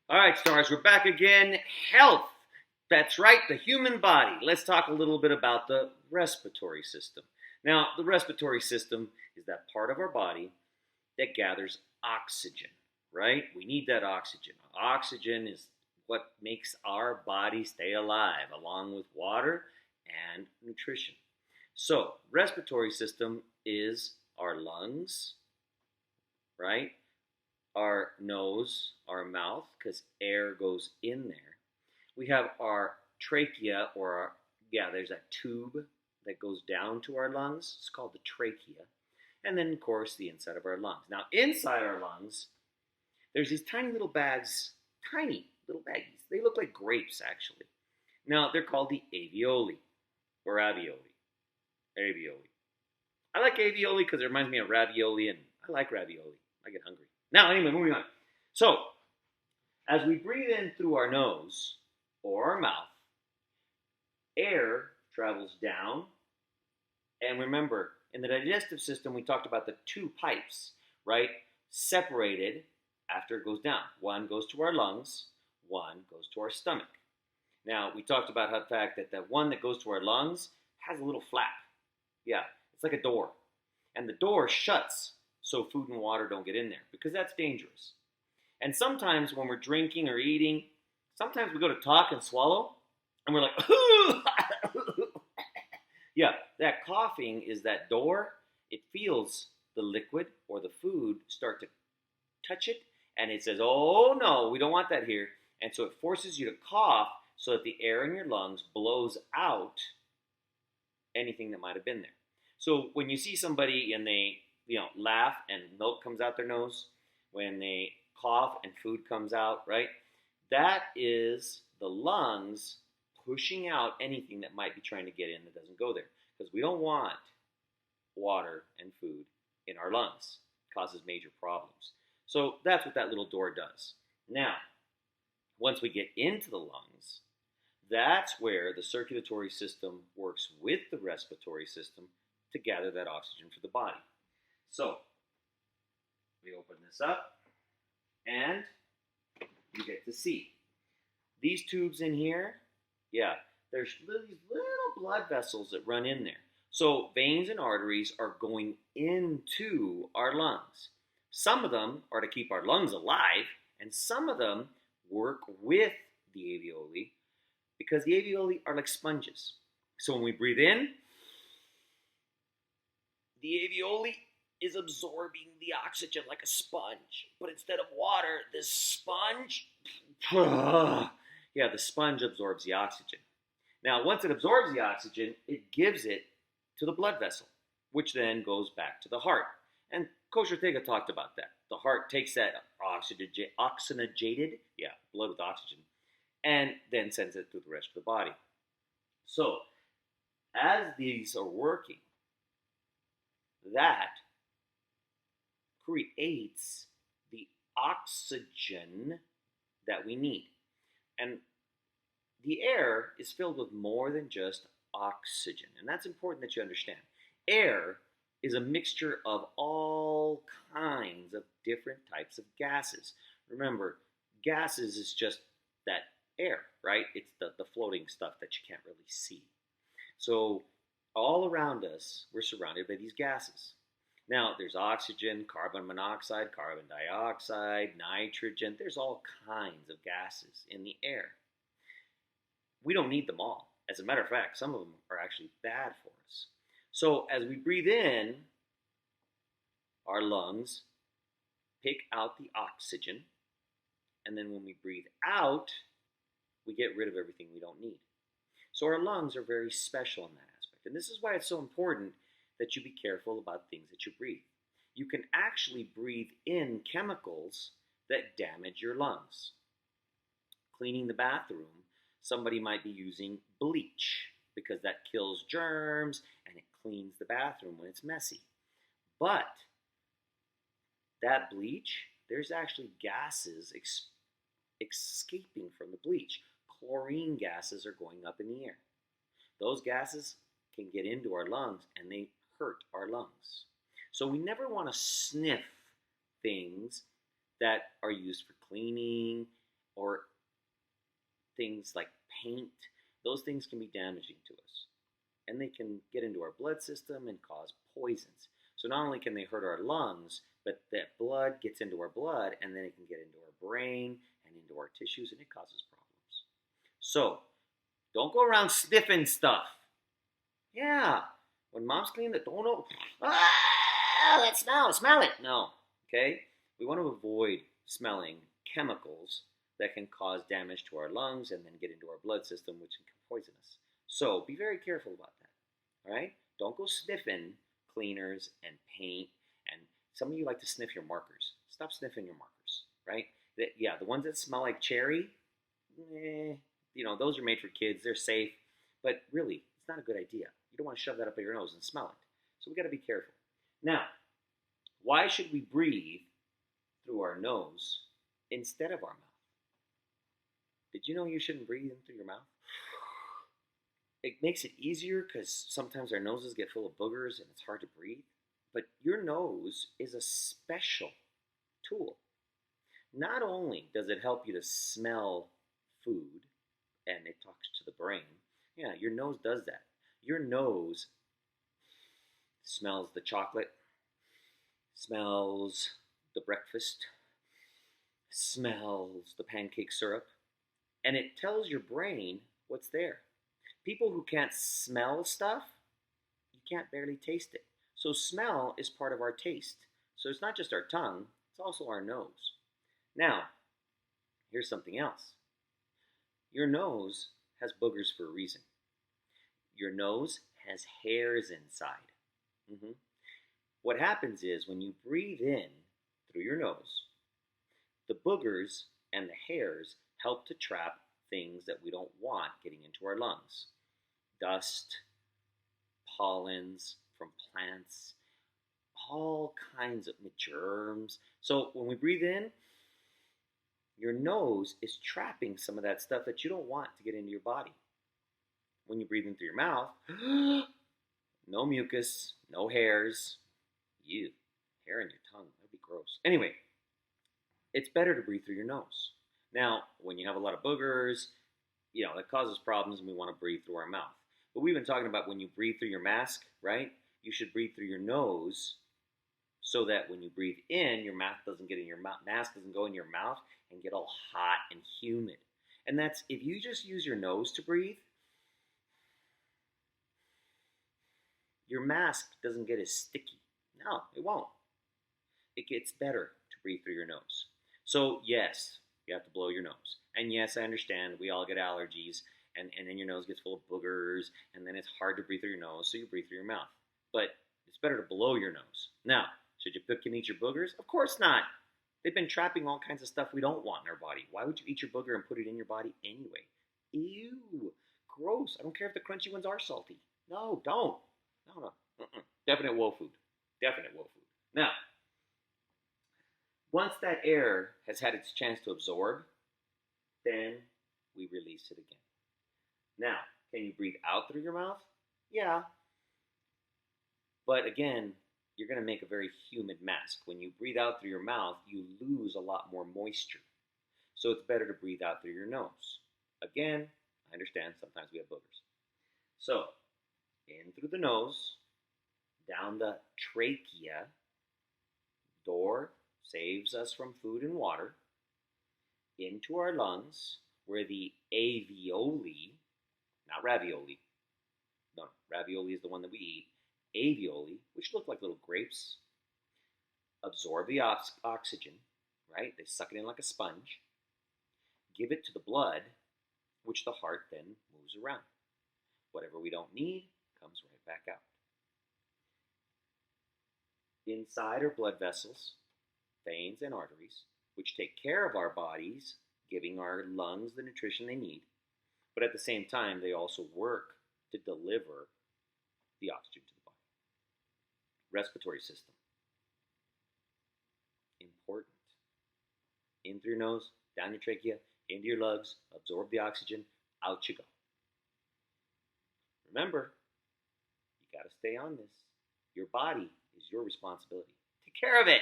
All right, stars, we're back again. Health. That's right, the human body. Let's talk a little bit about the respiratory system. Now, the respiratory system is that part of our body that gathers oxygen, right? We need that oxygen. Oxygen is what makes our body stay alive, along with water and nutrition. So, respiratory system is our lungs, right? Our nose, our mouth, because air goes in there. We have our trachea, there's that tube that goes down to our lungs. It's called the trachea. And then, of course, the inside of our lungs. Now, inside our lungs, there's these tiny little bags, tiny little baggies. They look like grapes, actually. Now, they're called the alveoli, or ravioli. Alveoli. I like alveoli because it reminds me of ravioli, and I like ravioli. I get hungry. Now, anyway, moving on. So, as we breathe in through our nose or our mouth, air travels down. And remember, in the digestive system, we talked about the two pipes, right? Separated after it goes down. One goes to our lungs, one goes to our stomach. Now, we talked about the fact that the one that goes to our lungs has a little flap. Yeah, it's like a door. And the door shuts so food and water don't get in there, because that's dangerous. And sometimes when we're drinking or eating, sometimes we go to talk and swallow, and we're like, yeah, that coughing is that door. It feels the liquid or the food start to touch it, and it says, oh no, we don't want that here. And so it forces you to cough so that the air in your lungs blows out anything that might have been there. So when you see somebody and they laugh and milk comes out their nose, when they cough and food comes out, right? That is the lungs pushing out anything that might be trying to get in that doesn't go there. Because we don't want water and food in our lungs. It causes major problems. So that's what that little door does. Now, once we get into the lungs, that's where the circulatory system works with the respiratory system to gather that oxygen for the body. So, we open this up, and you get to see. These tubes in here, there's these little blood vessels that run in there. So, veins and arteries are going into our lungs. Some of them are to keep our lungs alive, and some of them work with the alveoli, because the alveoli are like sponges. So, when we breathe in, the alveoli is absorbing the oxygen like a sponge. But instead of water, this sponge, the sponge absorbs the oxygen. Now, once it absorbs the oxygen, it gives it to the blood vessel, which then goes back to the heart. And Coach Ortega talked about that. The heart takes that oxygenated, blood with oxygen, and then sends it to the rest of the body. So, as these are working, that creates the oxygen that we need. And the air is filled with more than just oxygen. And that's important that you understand. Air is a mixture of all kinds of different types of gases. Remember, gases is just that air, right? It's the floating stuff that you can't really see. So all around us, we're surrounded by these gases. Now, there's oxygen, carbon monoxide, carbon dioxide, nitrogen. There's all kinds of gases in the air. We don't need them all. As a matter of fact, some of them are actually bad for us. So as we breathe in, our lungs pick out the oxygen, and then when we breathe out, we get rid of everything we don't need. So our lungs are very special in that aspect. And this is why it's so important that you be careful about things that you breathe. You can actually breathe in chemicals that damage your lungs. Cleaning the bathroom, somebody might be using bleach because that kills germs and it cleans the bathroom when it's messy. But that bleach, there's actually gases escaping from the bleach. Chlorine gases are going up in the air. Those gases can get into our lungs and they hurt our lungs. So we never want to sniff things that are used for cleaning or things like paint, those things can be damaging to us. And they can get into our blood system and cause poisons. So not only can they hurt our lungs, but that blood gets into our blood and then it can get into our brain and into our tissues and it causes problems. So don't go around sniffing stuff. Yeah, when mom's cleaning the don't that smell it. No, okay? We want to avoid smelling chemicals that can cause damage to our lungs and then get into our blood system, which can poison us. So be very careful about that, all right? Don't go sniffing cleaners and paint, and some of you like to sniff your markers. Stop sniffing your markers, right? The ones that smell like cherry, those are made for kids. They're safe, but really, it's not a good idea. You don't want to shove that up your nose and smell it. So we got to be careful. Now, why should we breathe through our nose instead of our mouth? Did you know you shouldn't breathe in through your mouth? It makes it easier because sometimes our noses get full of boogers and it's hard to breathe. But your nose is a special tool. Not only does it help you to smell food and it talks to the brain, yeah, your nose does that. Your nose smells the chocolate, smells the breakfast, smells the pancake syrup, and it tells your brain what's there. People who can't smell stuff, you can't barely taste it. So smell is part of our taste. So it's not just our tongue, it's also our nose. Now, here's something else. Your nose has boogers for a reason. Your nose has hairs inside. What happens is when you breathe in through your nose, the boogers and the hairs help to trap things that we don't want getting into our lungs. Dust, pollens from plants, all kinds of germs. So when we breathe in, your nose is trapping some of that stuff that you don't want to get into your body. When you breathe in through your mouth, no mucus, no hairs. Ew, hair in your tongue, that'd be gross. Anyway, it's better to breathe through your nose. Now, when you have a lot of boogers, that causes problems and we want to breathe through our mouth. But we've been talking about when you breathe through your mask, right? You should breathe through your nose so that when you breathe in, your mask doesn't get in your mouth, mask doesn't go in your mouth and get all hot and humid. And that's, if you just use your nose to breathe, your mask doesn't get as sticky. No, it won't. It gets better to breathe through your nose. So yes, you have to blow your nose. And yes, I understand we all get allergies and then your nose gets full of boogers and then it's hard to breathe through your nose, so you breathe through your mouth. But it's better to blow your nose. Now, should you pick and eat your boogers? Of course not. They've been trapping all kinds of stuff we don't want in our body. Why would you eat your booger and put it in your body anyway? Ew, gross. I don't care if the crunchy ones are salty. No, don't. No. Definite woe food. Definite woe food. Now, once that air has had its chance to absorb, then we release it again. Now, can you breathe out through your mouth? Yeah. But again, you're going to make a very humid mask. When you breathe out through your mouth, you lose a lot more moisture. So it's better to breathe out through your nose. Again, I understand sometimes we have boogers. So, in through the nose, down the trachea, door saves us from food and water, into our lungs, where the alveoli, not ravioli, no, ravioli is the one that we eat, alveoli, which look like little grapes, absorb the oxygen, right? They suck it in like a sponge, give it to the blood, which the heart then moves around. Whatever we don't need comes right back out. Inside are blood vessels, veins, and arteries, which take care of our bodies, giving our lungs the nutrition they need. But at the same time, they also work to deliver the oxygen to the body. Respiratory system. Important. In through your nose, down your trachea, into your lungs, absorb the oxygen, out you go. Remember, you got to stay on this. Your body is your responsibility. Take care of it.